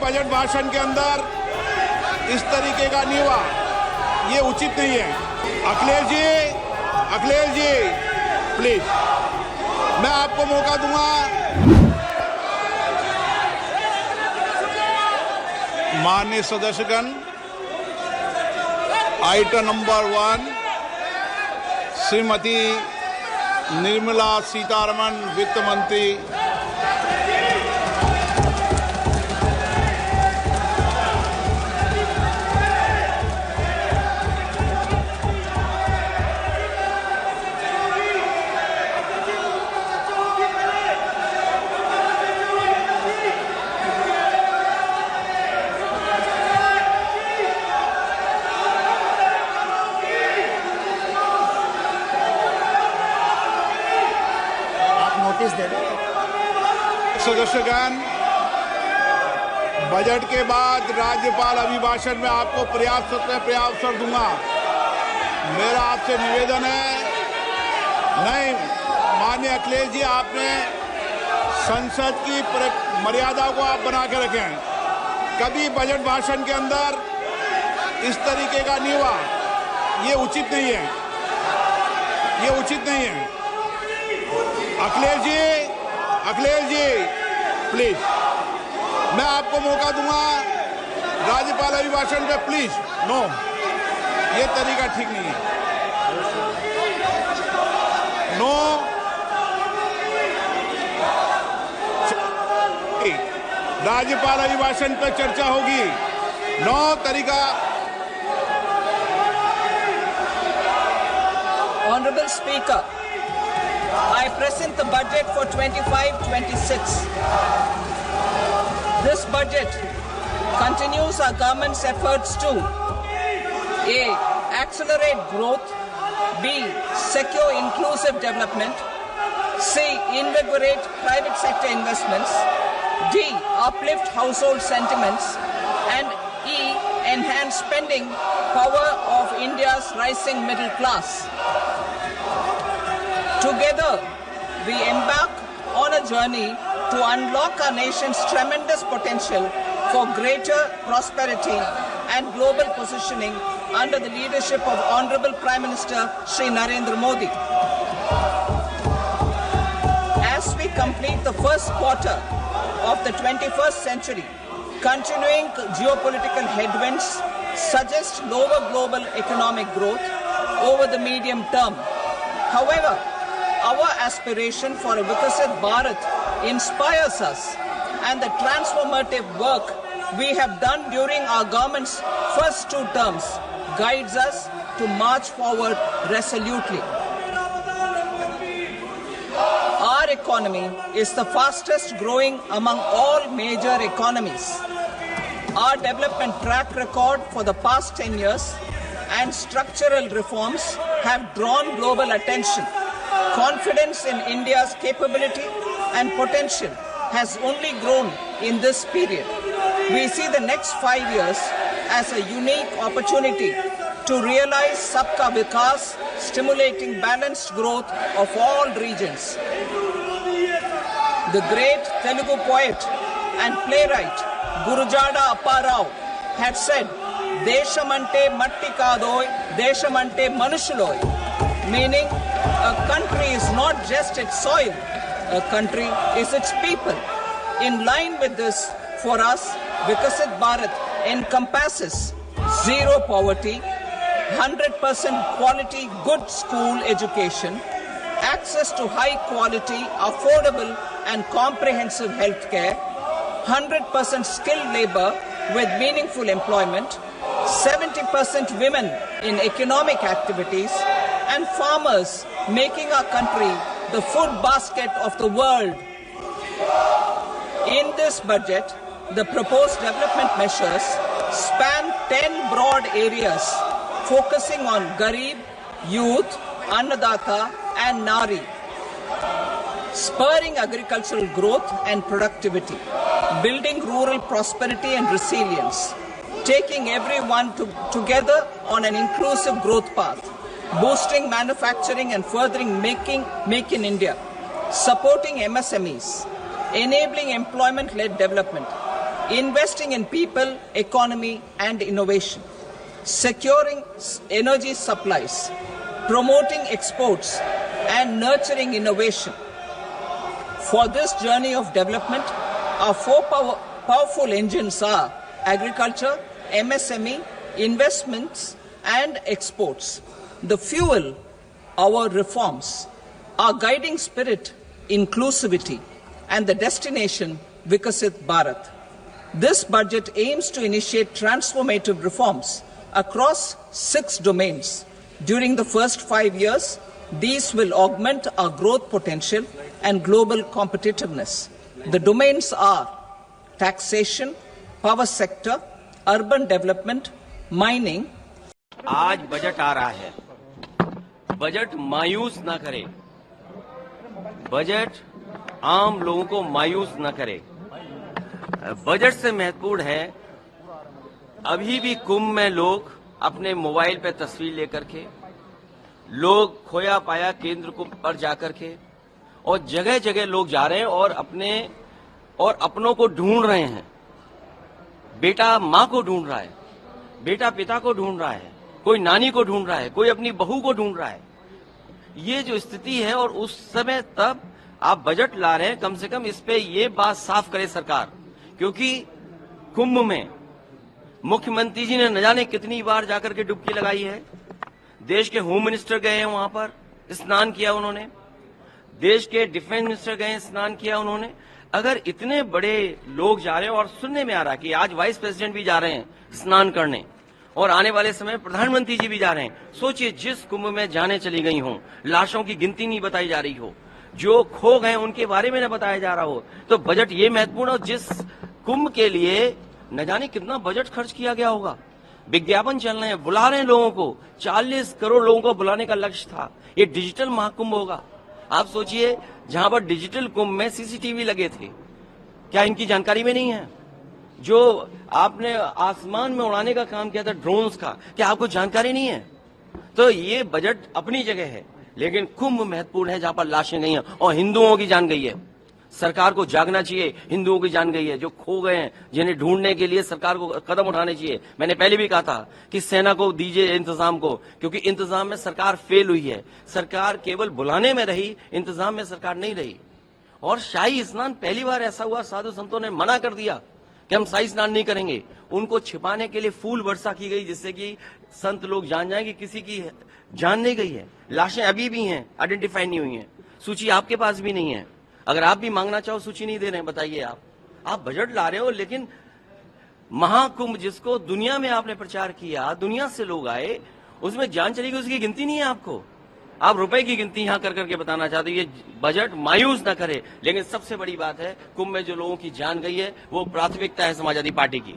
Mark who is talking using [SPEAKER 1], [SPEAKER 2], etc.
[SPEAKER 1] Budget भाषण के अंदर इस तरीके का नहीं हुआ, ये उचित नहीं है। अखिलेश जी प्लीज, मैं आपको मौका दूंगा। माननीय सदस्यगण, आइटम नंबर 1 श्रीमती निर्मला सीतारमण वित्त मंत्री सदस्यगण, बजट के बाद राज्यपाल अभिभाषण में आपको पर्याप्त अवसर दूंगा। मेरा आपसे निवेदन है, नहीं माननीय अखिलेश जी, आपने संसद की मर्यादा को आप बना के रखें। कभी बजट भाषण के अंदर इस तरीके का नहीं हुआ, ये उचित नहीं है, ये उचित नहीं है। अखिलेश जी प्लीज, मैं आपको मौका दूंगा राज्यपाल अभिभाषण पे, प्लीज। नो, ये तरीका ठीक नहीं है। नो, राज्यपाल अभिभाषण पर चर्चा होगी। नो तरीका।
[SPEAKER 2] Honorable Speaker, I present the budget for 25-26. This budget continues our government's efforts to A. Accelerate growth, B. Secure inclusive development, C. Invigorate private sector investments, D. Uplift household sentiments, and E. Enhance spending power of India's rising middle class. Together, we embark on a journey to unlock our nation's tremendous potential for greater prosperity and global positioning under the leadership of Honorable Prime Minister Shri Narendra Modi. As we complete the first quarter of the 21st century, continuing geopolitical headwinds suggest lower global economic growth over the medium term. However, our aspiration for a Vikasit Bharat inspires us, and the transformative work we have done during our government's first 2 terms guides us to march forward resolutely. Our economy is the fastest growing among all major economies. Our development track record for the past 10 years and structural reforms have drawn global attention. Confidence in India's capability and potential has only grown in this period. We see the next 5 years as a unique opportunity to realize Sabka Vikas, stimulating balanced growth of all regions. The great Telugu poet and playwright Gurujada Apparao had said, "Deshamante matti kadoy, deshamante manushuloy," meaning a country is not just its soil, a country is its people. In line with this, for us, Vikasit Bharat encompasses zero poverty, 100% quality good school education, access to high quality, affordable and comprehensive health care, 100% skilled labor with meaningful employment, 70% women in economic activities, and farmers making our country the food basket of the world. In this budget, the proposed development measures span 10 broad areas focusing on Garib, youth, Annadata and Nari, spurring agricultural growth and productivity, building rural prosperity and resilience, taking everyone together on an inclusive growth path, boosting manufacturing and furthering Make in India, supporting MSMEs, enabling employment-led development, investing in people, economy, and innovation, securing energy supplies, promoting exports, and nurturing innovation. For this journey of development, our four powerful engines are agriculture, MSME, investments, and exports. The fuel, our reforms, our guiding spirit, inclusivity, and the destination, Vikasit Bharat. This budget aims to initiate transformative reforms across 6 domains. During the first 5 years, these will augment our growth potential and global competitiveness. The domains are taxation, power sector, urban development, mining.
[SPEAKER 3] आज budget आ रहा है, budget मायूस ना करे, budget आम लोगों को मायूस ना करे। बजट से महत्वपूर्ण है, अभी भी कुंभ में लोग अपने मोबाइल पे तस्वीर लेकर के, लोग खोया पाया केंद्र को पर जाकर के, और जगह जगह लोग जा रहे हैं और अपनों को ढूंढ रहे हैं। बेटा माँ को ढूंढ रहा है, बेटा पिता को ढूंढ रहा है, कोई नानी को ढूंढ रहा है, कोई अपनी बहू को ढूंढ रहा है। ये जो स्थिति है, और उस समय तब आप बजट ला रहे हैं, कम से कम इस पे ये बात साफ करे सरकार, क्योंकि कुंभ में मुख्यमंत्री जी ने न जाने कितनी बार जाकर के डुबकी लगाई है। देश के होम मिनिस्टर गए हैं वहां पर, स्नान किया उन्होंने, देश के डिफेंस मिनिस्टर गए, स्नान किया उन्होंने। अगर इतने बड़े लोग जा रहे हैं, और सुनने में आ रहा है कि आज वाइस प्रेसिडेंट भी जा रहे हैं स्नान करने, और आने वाले समय प्रधानमंत्री जी भी जा रहे हैं। सोचिए, जिस कुंभ में जाने चली गई हों, लाशों की गिनती नहीं बताई जा रही हो, जो खो गए उनके बारे में न बताया जा रहा हो, तो बजट ये महत्वपूर्ण हो। जिस कुंभ के लिए न जाने कितना बजट खर्च किया गया होगा, विज्ञापन चल रहे हैं, बुला रहे हैं लोगों को, 40 करोड़ लोगों को बुलाने का लक्ष्य था। ये डिजिटल महाकुंभ होगा। आप सोचिए, जहां पर डिजिटल कुंभ में सीसीटीवी लगे थे, क्या इनकी जानकारी में नहीं है? जो आपने आसमान में उड़ाने का काम किया था ड्रोन्स का, क्या आपको जानकारी नहीं है? तो ये बजट अपनी जगह है, लेकिन कुंभ महत्वपूर्ण है, जहां पर लाशें गई हैं और हिंदुओं की जान गई है। सरकार को जागना चाहिए, हिंदुओं की जान गई है, जो खो गए हैं, जिन्हें ढूंढने के लिए सरकार को कदम उठाने चाहिए। मैंने पहले भी कहा था कि सेना को दीजिए इंतजाम को, क्योंकि इंतजाम में सरकार फेल हुई है। सरकार केवल बुलाने में रही, इंतजाम में सरकार नहीं रही। और शाही स्नान, पहली बार ऐसा हुआ, साधु संतों ने मना कर दिया कि हम शाही स्नान नहीं करेंगे। उनको छिपाने के लिए फूल वर्षा की गई, जिससे कि संत लोग जान जाएं कि किसी की जान नहीं गई है। लाशें अभी भी हैं, आइडेंटिफाई नहीं हुई हैं। सूची आपके पास भी नहीं है। अगर आप भी मांगना चाहो, सूची नहीं दे रहे हैं, बताइए आप बजट ला रहे हो, लेकिन महाकुंभ जिसको दुनिया में आपने प्रचार किया, दुनिया से लोग आए, उसमें जान चली गई, उसकी गिनती नहीं है आपको। आप रुपए की गिनती यहां कर करके बताना चाहते हो। ये बजट मायूस ना करे, लेकिन सबसे बड़ी बात है, कुंभ में जो लोगों की जान गई है, वो प्राथमिकता है समाजवादी पार्टी की।